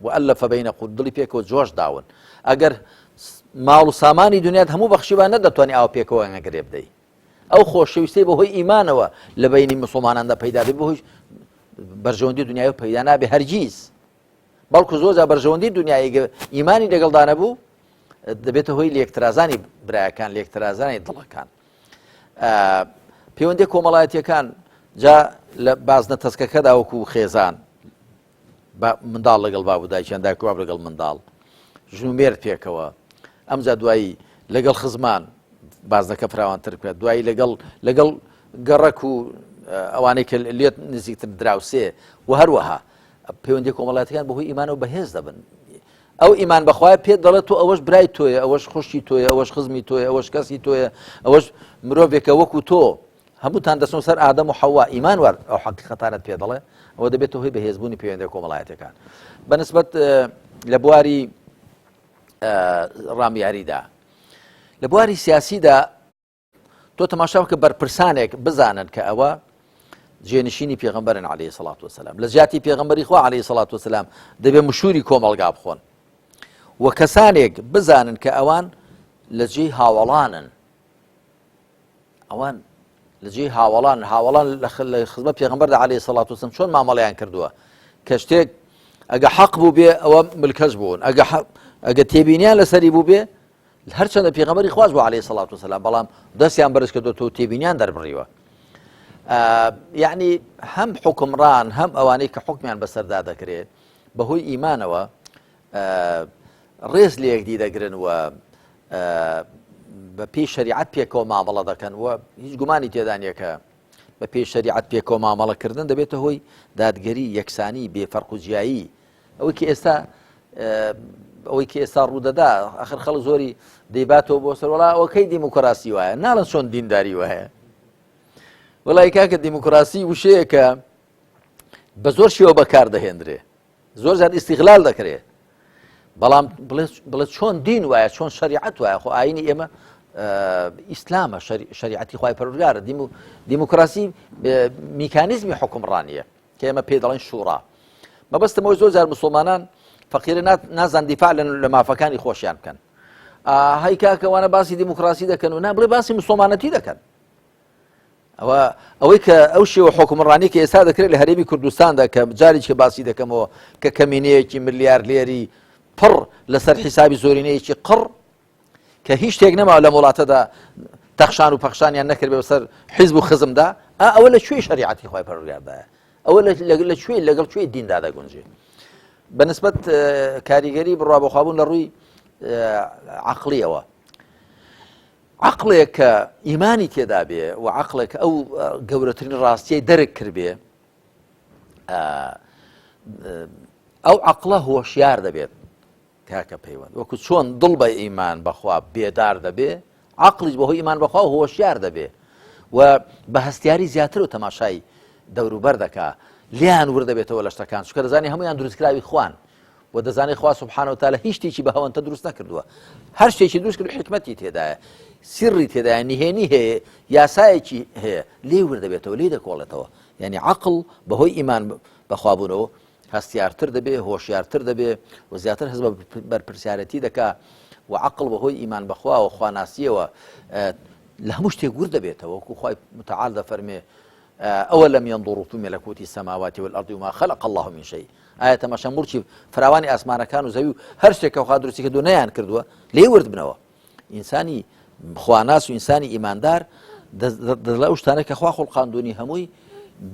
وألف بين قلوب دڵی پێکەوە جۆش داون ئەگەر ماڵ و سامانی دنیات هەموو بەخشیوان نەدەتوانێت ئەوە پێکەوە ئەگەرێ بدەیت ئەو خۆشەویستەی بەهۆی ئیمانەوە لە بینی مسلماناندا پەیدا بێت بەهۆی بەرژەوەندی دنیای پەیدا نابێ هەرگیز بەڵکو زۆرجار بەرژەوەندی دنیای ئیمانی لەگەڵدا نەبوو دەبێتە هۆی لێکترازانی برایەکان لێکترازانی دڵەکان پەیوەندی کۆمەڵایەتیەکان جا لە بازنە تەسکەکەدا وەکو خێزان منداڵ لەگەڵ بابودایکیان دایکواب لەگەڵ منداڵ ژنومێرد پێکەوە ئەمجا دوایی لەگەڵ خزمان بازنەکە فراوانتر کرد دوایی لەگەڵ گەڕەک و ئەوانەی کە لێت نزیکتر دراوسێ و هەروەها پەیوەندی کۆمەڵایەتەکان بەهۆی ئیمانەوە بەهێز دەبن ئەو ئیمان بەخوای پێت دەڵێت تۆ ئەوەش برای تۆیە ئەوەش خوشی تۆیە ئەوەش خزمی تۆیە ئەوەش کەسی تۆیە ئەوەش مرۆڤێکە وەکو تۆ هەمووتان دەچنەوە سەر ئادەم و حەوا ئیمان وەر ئەو حەقیقەتانت پێ دەڵێ ئەوە دەبێتە هۆی بەهێزبوونی پەیوەندی کۆمەڵایەتەکان بەنسبەت لە بواری ڕامیاریدا لە بواری سیاسیدا تۆ تەماشا بکە بەرپرسانێک بزانن کە ئەوە جێنشینی پێغەمبەرن عەلەیهی سەڵات وسەلام لە جیاتی پێغەمبەری خوا عەلەیهی سەڵات وسەلام دەبێ مشوری کۆمەڵگا بخۆن و کەسانێک بزانن کە ئەوان لە جێی هاوڵانن ئەوان لە جێی هاوڵان لە خزمەت پێغەمبەردا عەلەیهی سەڵات وسەلام چۆن مامەڵەیان کردووە کە شتێک ئەگە حەق بوو بێ ئەوە ملکەش بوون ئەگە تێبینیان لەسەری بوو بێ هەرچەندە پێغەمبەری خواش بوو عەلەیهی سەڵات وسەلام بەڵام دەستیان بەرز کردووە تۆ تێبینیان دەربڕیوە یعنی هەم حکمڕان هەم ئەوانەی کە حکمیان بەسەردا دەکرێت بەهۆی ئیمانەوە ڕێز لە یەکدی دەگرن و بە پێی شەریعەت پێکەوە مامەڵە دەکەن و هیچ گومانی تێدا نییە کە بە پێی شەریعەت پێکەوە مامەڵەکردن دەبێتە هۆی دادگەری یەکسانی بێفەرق و جیایی ئەوەی کە ئێستا ڕوودەدا ئاخر خەڵک زۆری دەیباتەوە بۆ سەر وەڵا ئەوەکەی دیموکراسی وایە ناڵەن چۆن دینداری وایە وەڵای کاکە دیموکراسی وشەیە کە بە زۆر شێوە بەکار دەهێنرێ زۆر جار ئیستیغلال دەکرێت بەڵام بڵێ چۆن دین وایە چۆن شەریعەت وایە خۆ ئاینی ئێمە ئیسلامە شەریعەتی خوای پەروەردگارە دیموکراسی میکانیزمی حکمڕانیە کە ئێمە پێ دەڵێن شوڕا مەبەستمەوەی زۆر جار مسلمانان فەقیرە نازان دیفاع لە مافەکانی خۆشیان بکەن هەی کاکەوانە باسی دیموکراسی دەکەن و نابڵێ باسی مسلمانەتی دەکەن ئەوەی کە ئەو شێوە حکومڕانی کە ئێستا دەکرێت لە هەرێمی کوردستاندا کە جارێکی باسی دەکەمەوە کە کەمینەیەکی ملیاردێری پڕ لەسەر حیسابی زۆرینەیەکی قڕ کە هیچ شتێک نەماوە لە وڵاتەدا تەخشان و پەخشانیان نەکرد بێ سەر حیزب و خزمدا ئەوە لە کوێی شەریعەتی خوای پەروەردگاردایە ئەوە لەگەڵ کوێی دیندا دەگونجێ بەنسبەت کاریگەری بڕوا بەخوابوون لە ڕووی عەقڵیەوە عەقڵێک کە ئیمانی تێدا بێ و عەقڵێک ئەو گەورەترین ڕاستیەی دەرک کرد بێ ئەو عەقڵە هۆشیار دەبێت کاکە پەیوەند وەکو چۆن دڵ بە ئیمان بەخوا بێدار دەبێ عەقڵیش بەهۆی ئیمان بەخوا هۆشیار دەبێ و بە هەستیاری زیاتر و تەماشای دەوروبەر دەکا لیان ور دەبێتەوە لە شتەکان چونکە دەزانی هەمویان دروستکراوی خوان و دەزانی خوا سوبحانەوە وتعالە هیچ شتێکی بە هەوەنتە دروست نەکردووە هەر شتێکی دروست کرد حکمەتی تێدایە سری تێدایە نهێنی هەیە یاسایەکی هەیە لێ ور دەبێتەوە لێ دەکۆڵێتەوە یعنی عەقڵ بەهۆی ئیمان بەخوابوونەوە هەستیارتر دەبێ هۆشیارتر دەبێ و زیاتر هەست بە بەرپرسیارەتی دەکا و عەقڵ بەهۆی ئیمان بەخوا و خواناسیەوە لە هەموو شتێک ور دەبێتەوە وەکو خوای متعال دەفەرمێ أولم ينظروا في ملكوت السماوات والأرض وما خلق الله من شيء ئایا تەماشا مورچی فراوانی ئاسمانەکان و زەوی و هەر شتێک کە خوا دروستی کردو نەیان کردووە لێ ورد بنەوە ئینسانی خواناس و ئینسانی ئیماندار دەڵێ ئەو شتانە کە خوا خوڵقاندوونی هەمووی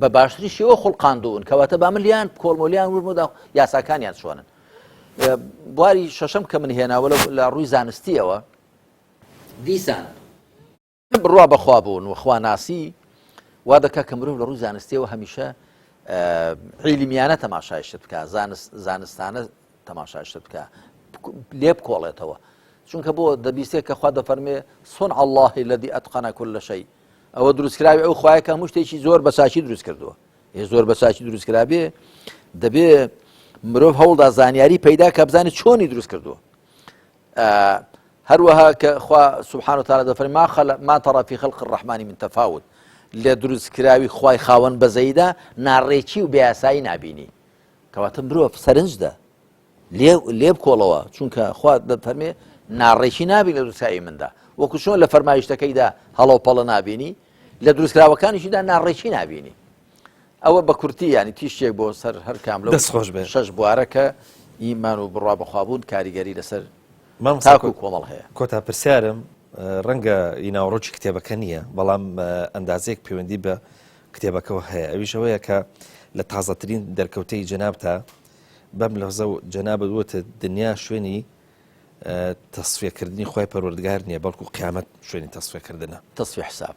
بە باشتری شێوە خوڵقاندوون کەواتە باملیان کۆڵمۆلیان ورمەدا یاساکانیان چۆنن بواری شەشەم کە من هێناوە لە ڕووی زانستیەوە دیسان بڕوا بەخوا بوون و خواناسی وا دەکا کە مرۆڤ لە ڕووی زانستیەوە هەمیشە عیلمیانە تەماشایشت بکە زانستانە تەماشایشت بکە لێ بکۆڵێتەوە چونکە بۆ دەبیستێت کە خوا دەفەرمێ صنع الله الذي أتقن كل شيء ئەوە دروستکراوی ئەو خوایە کە هەموو شتێکی زۆر بەچاکی دروست کردووە زۆر بەچاکی دروستکرابێ دەبێ مرۆڤ هەوڵدا زانیاری پەیدا کە بزانێت چۆنی دروست کردووە هەروەها کە خوا سبحانه وتعالى دەفەرمێ ما ترى في خلق الرحمن من تفاوت لێ دروستکراوی خوای خاوەن بەزەیدا ناڕێکی و بێیاسایی نابینی کەواتە مرۆڤ سەرنجدە لێ بکۆڵەوە چونکە خوا دەفەرمێ ناڕێکی نابی لە دروستکراوی مندا وەکو چۆن لە فەرمایشتەکەیدا هەڵەوپەڵە نابینی لە دروستکراوەکانیشیدا ناڕێکی نابینی ئەوە بە کورتی ینی تیشتێک بۆ سەر هەر کام لەو دەستخۆش بێ شەش بوارە کە ئیمان و بڕوا بەخوابوون کاریگەری لەسەر تاکو کۆمەڵ هەیە کۆتا پرسیارم ڕەنگە ئیناوڕۆکی کتێبەکە نییە بەڵام ئەندازەیەک پەیوەندی بە کتێبەکەەوە هەیە ئەویشەوەیە کە لە تازەترین دەرکەوتەی جەنابتە بەم لەفزە و جەنابەت وتە دنیا شوێنی تەسفیەکردنی خۆی پەروەردگار نییە بەڵکو قیامەت شوێنی تەسفیەکردنە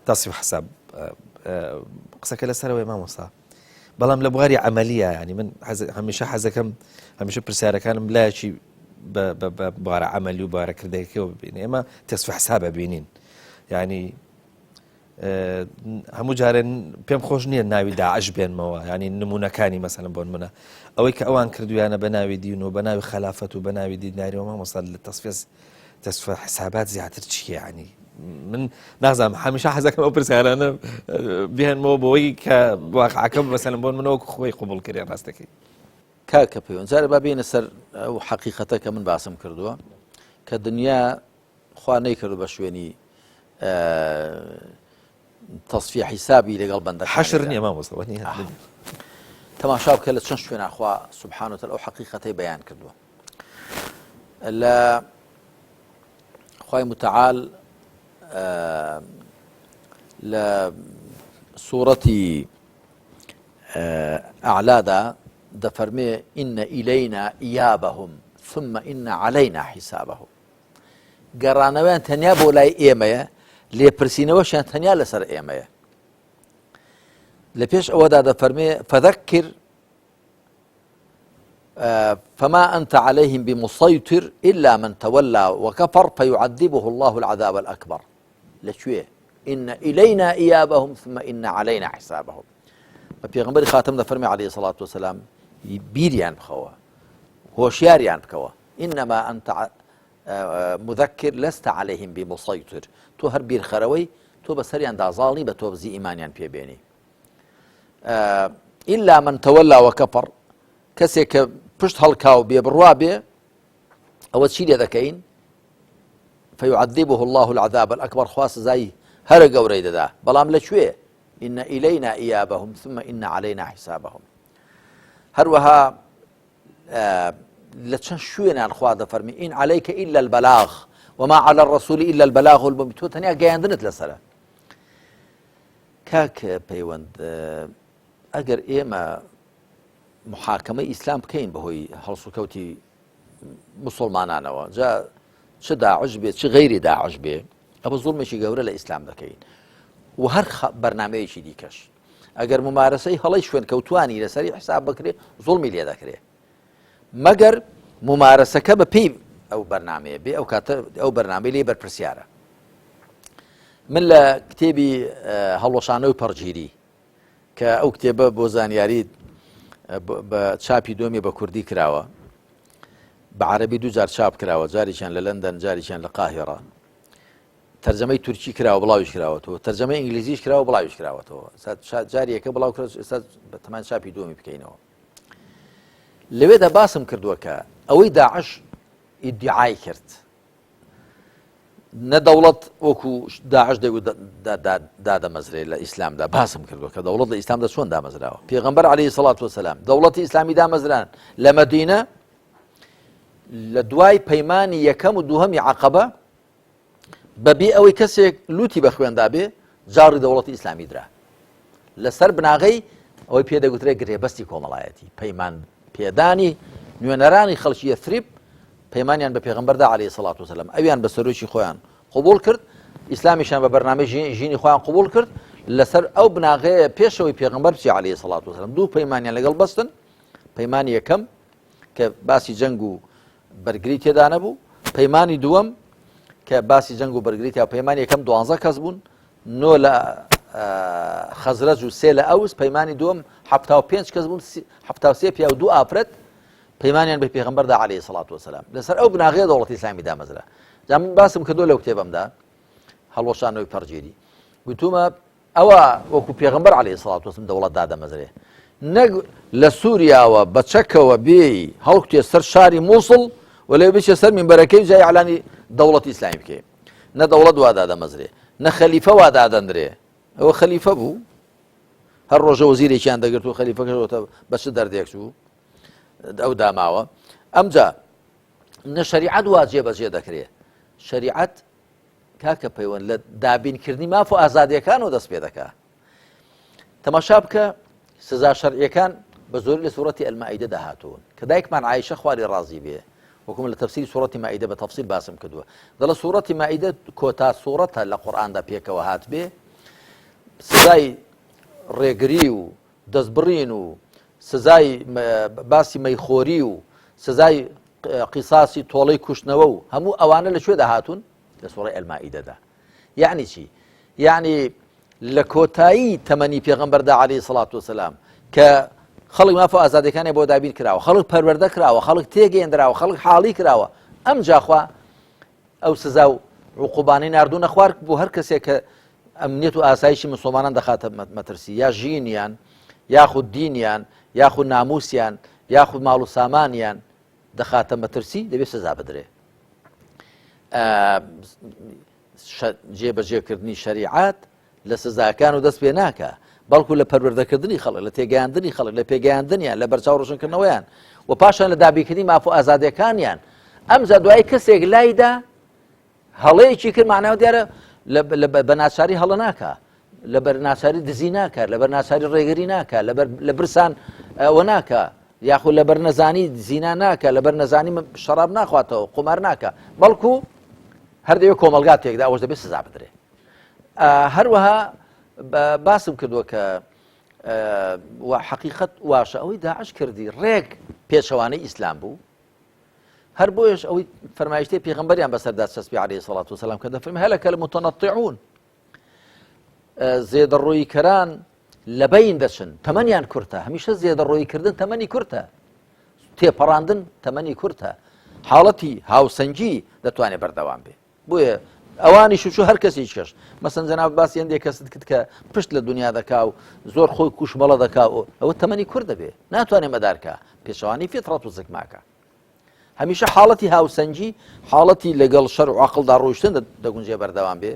تەسفی حساب قسەکە لەسەرەوەی مامۆستا بەڵام لە بواری عەمەلیە ینی من هەمیشە حەزەکەم هەمیشە پرسیارەکانم لایەکی بارە عەمەلی و بارەکردەکەەوە ببینێ ئێمە تەسفی حسابە بینین ینی هەموو جارێن پێم خۆش نییە ناوی داعش بێنمەوە ینی نمونونەکانی مەسەلەن بۆن منە ئەوەی کە ئەوان کردویانە بە ناوی دین و بە ناوی خەلافەت و بە ناوی دیناریەوە مامۆستا لە تەسفی حسابات زیاتر چییە ینی من نازانم هەمیشە حەزەکەم ئەو پرسیارانە بهێنمەوە بۆەوەی کە واقعەکەم مەسەلەن بۆن منەوە خۆی قبوڵ کردیان ڕاستەکەی کاکە پەیوەندجارە با بێنە سەر ئەو حەقیقەتە کە من باسم کردووە کە دنیا خوا نەیکردو بە شوێنی تەسفی حیسابی لەگەڵ بەندەکان حەشر نییە مامۆستا تەماشا بکە لە چەند شوێنە خوا سبحانه وتعالى ئەو حەقیقەتەی بەیان کردووە لە خوای متعال لە سوورەتی ئەعلادا دەفەرمێ ئینە ئیلەینا ئیابەهم ثم ئینە عەلەینا حیسابەهم گەڕانەوەیان تەنیا بۆ لای ئێمەیە لێپرسینەوەشیان تەنیا لەسەر ئێمەیە لە پێش ئەوەدا دەفەرمێ فەذەکر فما أنت عليهم بمسيطر إلا من تولى وكفر فيعذبه الله العذاب الأكبر لشويه إن إلينا إيابهم ثم إن علينا حسابهم بيغمبر خاتم دەفەرمێ عليه الصلاة والسلام بیریان بخەوە هۆشیاریان بکەوە إنما أنت مذكر لست عليهم بمسيطر تۆ هەر بیرخەرەوەی تۆ بەسەریان دازاڵنی بە تۆ بزی ئیمانیان پێبێنی إلا من تولى وكفر کەسێک کە پشت هەڵکا و بێبڕوا بێ ئەوە چی لێ دەکەین فيعذبه الله العذاب الأكبر خوا سزای هەرە گەورەی دەدا بەڵام لەکوێ إن إلينا إيابهم ثم إن علينا حسابهم هەروەها لە چەند شوێنان خوا دەفەرمی إن عليك إلا البلاغ وما على الرسول إلا البلاغ المبين تۆ تەنیا گەیاندنت لەسەرە کاکە پەیوەند ئەگەر ئێمە محاکەمەی ئیسلام بکەین بەهۆی هەڵسوکەوتی مسلمانانەوە جا چ داعش بێت چ غەیری داعش بێ ئەوە زوڵمێکی گەورە لە ئیسلام دەکەین و هەر بەرنامەیەکی دیکەش ئەگەر ممارەسەی هەڵەی شوێن کەوتوانی لەسەری حساب بکرێ زوڵمی لێ دەکرێ مەگەر ممارەسەکە بە پێی ئەو بەرنامەیە بێ ئەو کاتە ئەو بەرنامەی لێ بەرپرسیارە من لە کتێبی هەڵۆشانەوەی پەڕگیری کە ئەو کتێبە بۆ زانیاری بە چاپی دۆمی بە کوردی کراوە بە عەرەبی دوو جار چاپ کراوە جاریشان لە لەندەن جاریشان لە قاهێڕە تەرجەمەی تورکی کراوە بڵاویش کراوەتەوە تەرجەمەی ئینگلیزیش کراوە بڵاویش کراوەتەوە جاریەکە بڵاو کرد ئێستا بە تەمان چاپی دۆمی بکەینەوە لەوێدا باسم کردووە کە ئەوەی داعش ئیدعای کرد نە دەوڵەت وەکو داعش دادەمەزرێ لە ئیسلامدا باسم کردووە کە دەوڵەت لە ئیسلامدا چۆن دامەزراوە پێغەمبەر عەلەیهی السەڵات وەسەلام دەوڵەتی ئیسلامی دامەزران لە مەدینە لە دوای پەیمانی یەکەم و دووهەمی عەقەبە بەبێ ئەوەی کەسێک لوتی بە خوێندا بێ جاڕی دەوڵەتی ئیسلامی درا لەسەر بناغەی ئەوەی پێدەگوترێت گرێبەستی کۆمەڵایەتی پەیمان پێدانی نوێنەرانی خەڵکی یەثریب پەیمانیان بە پێغەمبەردا عەلەیهی السەڵات وەسەلام ئەویان بە سەرۆکی خۆیان قبوڵ کرد ئیسلامیشان بە بەرنامەی ژینی خۆیان قبول کرد لەسەر ئەو بناغەیە پێشەوەی پێغەمبەر بچی عەلەیهی سەڵات وەسەلام دوو پەیمانیان لەگەڵ بەستن پەیمانی یەکەم کە باسی جەنگ و بەرگری تێدا نەبوو پەیمانی دووەم کە باسی جەنگ و بەرگری تیا پەیمانی یەکەم 12 کەس بوون 9 لە خەزرەج و 3 لە ئەوس پەیمانی دووەم 75 کەس بوون 73 پیا و 2 ئافرەت پەیمانیان بە پێغەمبەردا عەلەیهی سەڵات وەسەلام لەسەر ئەو بناغەیە دەوڵەتی ئیسلامی دامەزرا جا من باسم کردووە لەو کتێبەمدا هەڵوەشانەوەی پەرجێری گوتومە ئەوە وەکو پێغەمبەر عەلەیهی سەڵات وەسەلام دەوڵەت دادەمەزرێ نەک لە سووریاوە بە چەکەوە بێی هەڵکوتێ سەر شاری مووسڵ و لێ بچێ سەر مینبەرەکەی جای ئەعلانی دەوڵەتی ئیسلامی بکەی نە دەوڵەت وا دادەمەزرێ نە خەلیفە وا دادەندرێ ئەوە خەلیفە بوو هەر ڕۆژە وەزیرێکیان دەگرت و خەلیفەکەوتە بە چ دەردێک چوو ئەو داماوە ئەمجا نە شەریعەت وا جێبەجێ دەکرێت شەریعەت کاکە پەیوەند لە دابینکردنی ماف و ئازادیەکانەوە دەست پێ دەکات تەماشا بکە سزا شەرعیەکان بە زۆری لە سوورەتی ئەلمائیدە داهاتوون کە دایکمان عایشە خواری ڕازی بێ وەکوم لە تەفسیری سوورەتی مائیدە بە تەفسیل باسم کردووە دەڵێ سوورەتی مائیدە کۆتا سوورەتە لە قورئاندا پێکەوە هات بێ سزای ڕێگری و دەستبڕین و سزای باسی مەیخۆری و سزای قیساسی تۆڵەی کوشتنەوە و هەموو ئەوانە لەکوێ داهاتون لە سوورەی ئەلمائیدەدا یعنی چی یعنی لە کۆتایی تەمەنی پێغەمبەردا عەلەیهی سەڵات وەسەلام کە خەڵک مافە ئازادەکانی بۆ دابین کراوە خەڵک پەروەردە کراوە خەڵک تێگەیەندراوە خەڵک حاڵی کراوە ئەم جاخوا ئەو سزا و عوقوبانەی ناردوونە خوار بۆ هەر کەسێک کە ئەمنیەت و ئاسایشی مسلمانان دەخاتە مەترسی یا ژینیان یاخود دینیان یاخود ناموسیان یاخود ماڵ و سامانیان دەخاتە مەترسی دەبێت سزا بدرێ جێبەجێکردنی شەریعەت لە سزاکان و دەست پێ ناکە بەڵکو لە پەروەردەکردنی خەڵک لە تێگەیاندنی خەڵک لە پێگەیاندنیان لە بەرچاو ڕۆشنکردنەوەیان و پاشان لە دابینکردنی ماف و ئازادیەکانیان ئەمجا دوای کەسێک لایدا هەڵەیەکی کرد معناوە دیارە بە ناچاری هەڵە ناکە لە بەر ناچاری دزی ناکات لە بەر ناچاری ڕێگەری ناکات لە برسان ئەوە ناکە یاخود لە بەر نەزانی زینا ناکە لە بەر نەزانی شەراب ناخواتەوە قومار ناکە بەڵکو هەردەوێت کۆمەلگا تێکدا ئەوەش دەبێت سزا بدرێ هەروەها باسم کردووە کە حقیقەت واشە ئەوەی داعش کردی ڕێک پێچەوانەی ئیسلام بوو هەر بۆیش ئەوەی فەرمایشتەی پێغەمبەریان بەسەردا چەسبی عەلەیهی سەڵات وسەلام کە دەفەرمێ هەلەکە المتەنەطیعون زێدەڕۆیکەران لە بەین دەچن تەمەنیان کورتە هەمیشە زێدەڕۆیکردن تەمەنی کورتە تێپەڕاندن تەمەنی کورتە حاڵەتی هاوسەنگی دەتوانێت بەردەوام بێ بۆیە ئەوانی شوچوو هەر کەسی کەش مەسەن جەناب باسی هەندێک کەست کرد کە پشت لە دنیا دەکا و زۆر خۆی کوشمەڵە دەکا و ئەوە تەمەنی کورد دەبێ ناتوانێت مەدارکە پێشەوانی فیتڕەت و زگماکە هەمیشە حاڵەتی هاوسەنگی حاڵەتی لەگەڵ شەرع و عەقڵدا ڕۆیشتن دەگونجێ بەردەوام بێ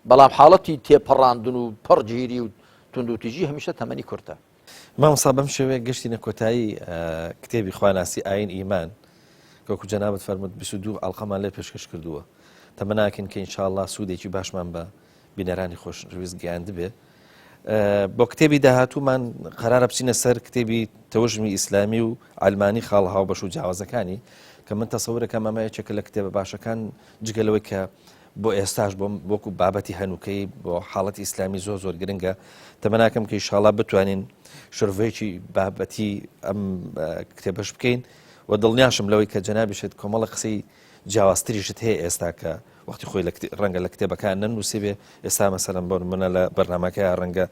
بەڵام حاڵەتی تێپەڕاندن و پەڕگیری و توندوتیژی هەمیشە تەمەنی کورتە مامۆستا بەم شێوەیە گەشتینە کۆتایی کتێبی خواناسی ئاین ئیمان کەوەکو جەنابەت فەرمووت 22 ئەڵقەمان لێ پێشکەش کردووە تەمە ناکەین کە ئینشاءڵڵا سوودێکی باشمان بە بینەرانی خۆشەویست گەیاند بێ بۆ کتێبی داهاتوومان قەرارە بچینە سەر کتێبی تەوژمی ئیسلامی و ئەلمانی خاڵ هاوبەش و جیاوازەکانی کە من تەسەورەکەم ئەمەیەکێکە لە کتێبە باشەکان جگەلەوەی کە بۆ ئێستاش بۆکو بابەتی هەنووکەی بۆ حاڵەتی ئیسلامی زۆر گرنگە تەمە ناکەم کە ئینشاءڵڵا بتوانین شۆرڤەیەکی بابەتی ئەم کتێبەش بکەین و دڵنیاشم لەوەی کە جەنابیشت کۆمەڵە قسەی جیاوازتریشت هەیە ئێستا کە وەختی خۆی ڕەنگە لە کتێبەکان نەنووسێ بێ ئێستا مەسەلەن بۆ منە لە بەرنامەکەی ڕەنگە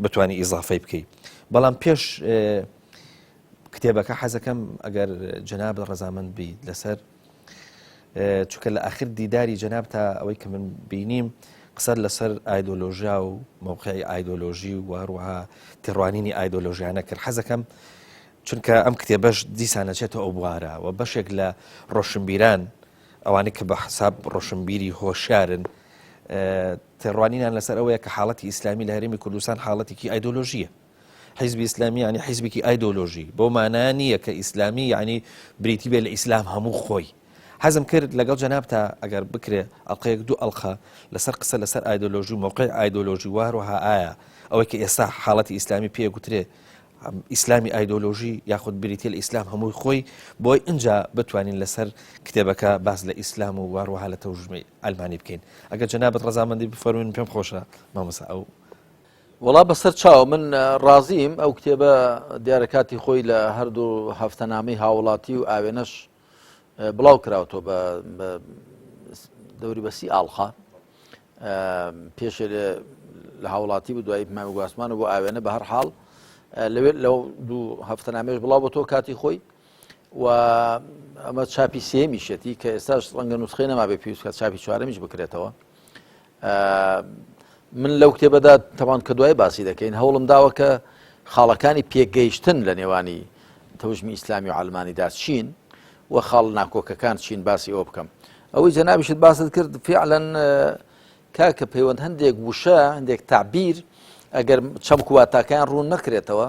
بتوانی ئیزافەی بکەیت بەڵام پێش کتێبەکە حەزەکەم ئەگەر جەناب ڕەزامەند بیت لەسەر چونکە لە ئاخر دیداری جەناب تا ئەوەی کە من بینیم قسەر لەسەر ئایدۆلۆژیا و موقعی ئایدۆلۆژی و هەروەها تێڕوانینی ئایدۆلۆژیانە کرد حەزەکەم چونکە ئەم کتێبەش دیسان ئەچێتە ئەو بوارە و بەشێک لە ڕۆشنبیران ئەوانەی کە بە حساب ڕۆشنبیری هۆشیارن تێڕوانینان لەسەر ئەوەیە کە حاڵەتی ئیسلامی لە هەرێمی کوردستان حاڵەتێکی ئایدۆلۆژیە حیزبی ئیسلامی ینی حیزبێکی ئایدۆلۆژی بۆ مانای نییە کە ئیسلامی یعنی بریتی بێ لە ئیسلام هەموو خۆی حەزم کرد لەگەڵ جەناب تا ئەگەر بکرێ ئەڵقەیەک دوو ئەڵخە لەسەر قسە لەسەر ئایدۆلۆژی و موقعی ئایدۆلۆژی و هەروەها ئایا ئەوەی کە ئێستا حاڵەتی ئیسلامی پێگوترێ ئیسلامی ئایدۆلۆژی یاخود بریتە لە ئیسلام هەمووی خۆی بۆی اینجا بتوانین لەسەر کتێبەکە باس لە ئیسلام و واروها لە تەوژمەی ئەلمانی بکەین. ئەگەر جەنابەت ڕەزامەندی بفەرموین پێم خۆشە مامۆستا ئەو وڵا بەسەر چاو من ڕازیم ئەو کتێبە دیارە کاتی خۆی لە هەردوو هەفتەنامەی هاوڵاتی و ئاوێنەش بڵاو کراوەوە بە دەوری بەسی ئاڵخا پێش لە هاوڵاتی بە دوای مامی گواسمان و بۆ ئاوێنە بە هەر حاڵ لەوێ لەو دوو هەفتەنامێش بڵاو بۆ تۆ کاتی خۆی و ئەمە چاپی سێمیشێتی کە ئێستاش ڕەنگە نوسخەی نەما بێ پێویست کە چاپی چوارەمیش بکرێتەوە. من لەو کتێبەدا تەوان کە دوای باسی دەکەین هەوڵم داوە کە خاڵەکانی پێگەیشتن لە نێوانی تەوژمی ئیسلامی و عەلمانیدا چین و خاڵ ناکۆکەکان چین باسی ئەوە بکەم. ئەوەی جەنابیشت باست کرد فعلەن کاکە پەیوەند هەندێک وشە هەندێک تعبیر ئەگەر چەمک و واتاکەیان ڕوون نەکرێتەوە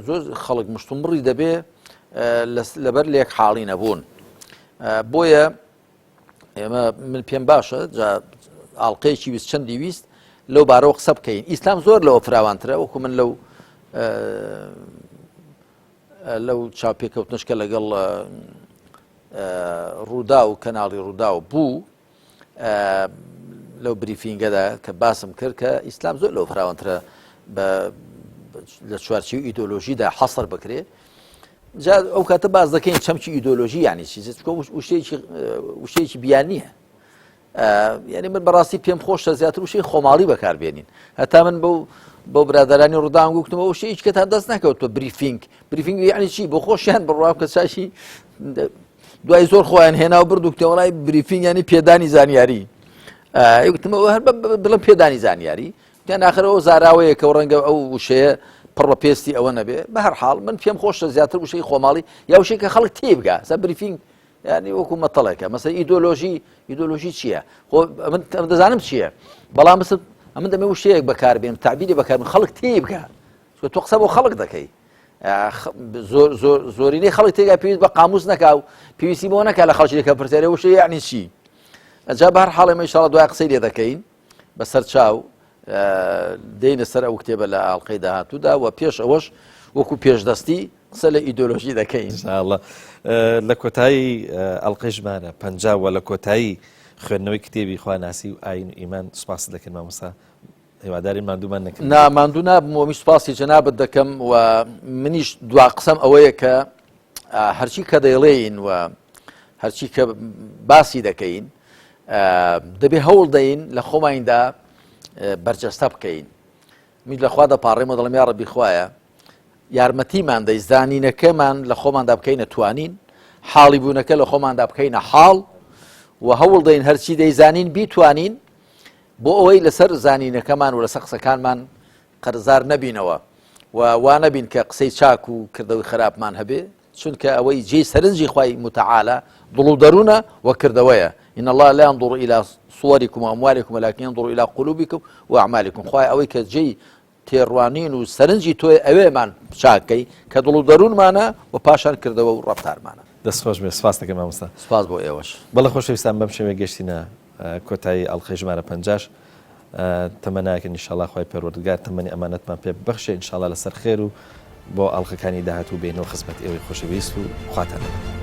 زۆر خەڵک مشتومڕی دەبێ لەبەر لێک حاڵی نەبوون. بۆیە ئێمە من پێم باشە ئاڵلقەیەکی ویست چەندی ویست لەو بارەوە قسە بکەین. ئیسلام زۆر لەوە فراوانترە وەکو من لەو چاپێکەوتنشکە لەگەڵ ڕوودا و کەناڵی ڕوودا و بوو لەو بریفینگەدا کە باسم کرد کە ئیسلام زۆر لەو فراوانترە لە چوارچێوی ئیدۆلۆژیدا حەسەر بکرێ. جا ئەو کاتە باز دەکەین چەمکی ئیدۆلۆژی یانی چی وشەیەکی بیان نییە. یعنی من بەڕاستی پێم خۆشە زیاتر وشەی خۆماڵی بەکاربێنین. هەتا من بۆ برادەرانی ڕووداوام گوتمەوە وشەیە هیچ کەتان دەست ناکەوتەوە بریفینگ یعنی چی بۆ خۆشیان بڕوا کە چاشی دوای زۆر خۆیان هێنا و برد و کتێ وەڵای بریفینگ ینی پێدانی زانیاری. گوتمەوە هەر بڵم پێدانی زانیاری یان ئاخرەوە زاراوەیە کە ڕەنگە ئەو وشەیە پڕ بە پێستی ئەوە نەبێ. بە هەر حاڵ من پێم خۆشە زیاتر وشەی خۆماڵی یا وشەی کە خەڵک تێبگا سە بریفینگ ینی وەکو مەتەڵێکە مەسەلا ئیدۆلۆژی چییە؟ من دەزانم چییە بەڵام ئەمن دەمێ وشەیەک بەکاربێن تعبیری بەکاربێن خەڵک تێبگا تۆ قسە بۆ خەڵک دەکەی. زۆرینەی خەڵک تێگا پێویست بە قاموس نەکا و پێویستی بۆ نەکا لە خەڵکێکە پرسیارێ وشەیە یعنی چی؟ ئەجا بە هەر حاڵێمە ئینشاڵڵا دوای قسەی لێ دەکەین بەسەر چاو دێینە سەر ئەو کتێبە لە ئاڵلقەی داهاتوودا و پێش ئەوەش وەکو پێشدەستی قسە لە ئیدۆلۆژی دەکەین ئینشاءڵڵا. لە کۆتایی ئەڵلقەی ژمارە 50 و لە کۆتایی خوێندنەوەی کتێبی خواناسی و ئاین و ئیمان سوپاس دەکەن مامۆستا هیواداری ماندوومان نەکرد. ماندوو نابمەوە سوپاسی جەنابەت دەکەم و منیش دوا قسەم ئەوەیە کە هەرچی کە دەیڵێین و هەرچی کە باسی دەکەین دەبێ هەوڵ دەین لە خۆماندا بەرجەستە بکەین. میش لەخوا دەپاڕێمە دەڵێم یا ڕەبی خوایە یارمەتیمان دەی زانینەکەمان لە خۆماندا بکەینە توانین حاڵی بوونەکە لە خۆماندا بکەینە حاڵ و هەوڵ دەین هەرچی دەیزانین بیتوانین بۆ ئەوەی لەسەر زانینەکەمان و لەسەر قسەکانمان قەرزار نەبینەوە و وا نەبین کە قسەی چاک و کردەوەی خراپمان هەبێ چونکە ئەوەی جێی سەرنجی خوای متعالە دڵ و دەروونە و کردەوەیە. إن الله لا ينظر إلى صوركم وأموالكم ولكن ينظر إلى قلوبكم وأعمالكم. خوای ئەوەی کە جێی تێڕوانین و سەرنجی تۆی ئەوێمان چاکەی کە دڵ و دەروونمانە و پاشان کردەوە و ڕەفتارمانە. دەستخۆش بێ سپاس دەکەم مامۆستا. سپاس بۆ ئێوەش. بەڵێ خۆشەویستان بەم شێوەیە گەشتینە کۆتایی ئەڵلقەی ژمارە 50 تەمەناکەن ئینشاءڵڵا خوای پەروەردگار تەمەنی ئەمانەتمان پێ ببەخشێ ئینشاءڵڵا لەسەر خێر و بۆ ئەڵلقەکانی داهاتوو بێنەوە خزمەت ئێوەی خۆشەویست و خواتان لەگەڵ.